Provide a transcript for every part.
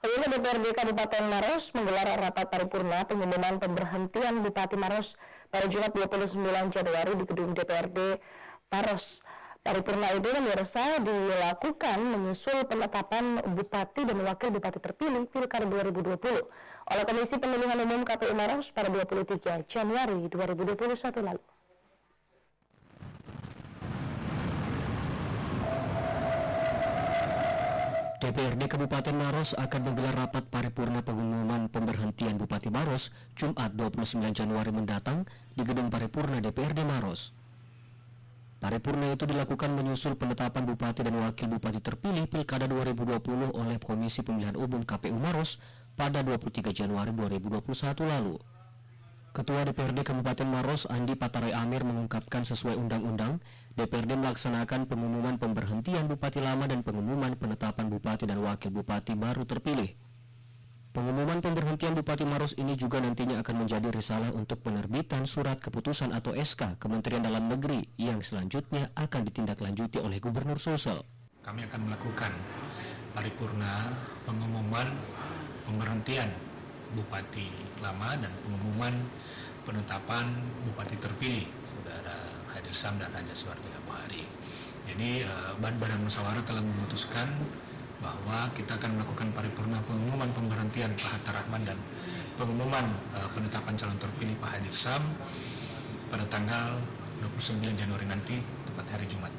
Saudara DPRD Kabupaten Maros menggelar rapat paripurna pengumuman pemberhentian Bupati Maros pada Jumat 29 Januari di gedung DPRD Maros. Paripurna itu pemirsa dilakukan menyusul penetapan Bupati dan Wakil Bupati terpilih Pilkada 2020 oleh Komisi Pemilihan Umum KPU Maros pada 23 Januari 2021 lalu. DPRD Kabupaten Maros akan menggelar rapat paripurna pengumuman pemberhentian Bupati Maros Jumat 29 Januari mendatang di Gedung Paripurna DPRD Maros. Paripurna itu dilakukan menyusul penetapan Bupati dan Wakil Bupati terpilih Pilkada 2020 oleh Komisi Pemilihan Umum KPU Maros pada 23 Januari 2021 lalu. Ketua DPRD Kabupaten Maros Andi Patarai Amir mengungkapkan sesuai undang-undang, DPRD melaksanakan pengumuman pemberhentian Bupati lama dan pengumuman penetapan Bupati dan Wakil Bupati baru terpilih. Pengumuman pemberhentian Bupati Maros ini juga nantinya akan menjadi risalah untuk penerbitan surat keputusan atau SK Kementerian Dalam Negeri yang selanjutnya akan ditindaklanjuti oleh Gubernur Sulsel. Kami akan melakukan paripurna pengumuman pemberhentian Bupati lama dan pengumuman penetapan Bupati terpilih Saudara Hadir Sam dan Raja Suhartina Buhari. Jadi Badan Musyawarah telah memutuskan bahwa kita akan melakukan paripurna pengumuman pemberhentian Pak Hatta Rahman dan pengumuman penetapan calon terpilih Pak Hadir Sam pada tanggal 29 Januari nanti, tepat hari Jumat.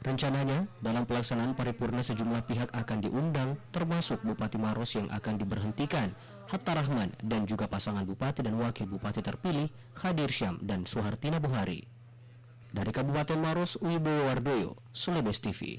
Rencananya, dalam pelaksanaan paripurna sejumlah pihak akan diundang, termasuk Bupati Maros yang akan diberhentikan, Hatta Rahman, dan juga pasangan Bupati dan Wakil Bupati terpilih, Hadir Syam dan Suhartina Buhari. Dari Kabupaten Maros, Wibowo Wardoyo, Celebes TV.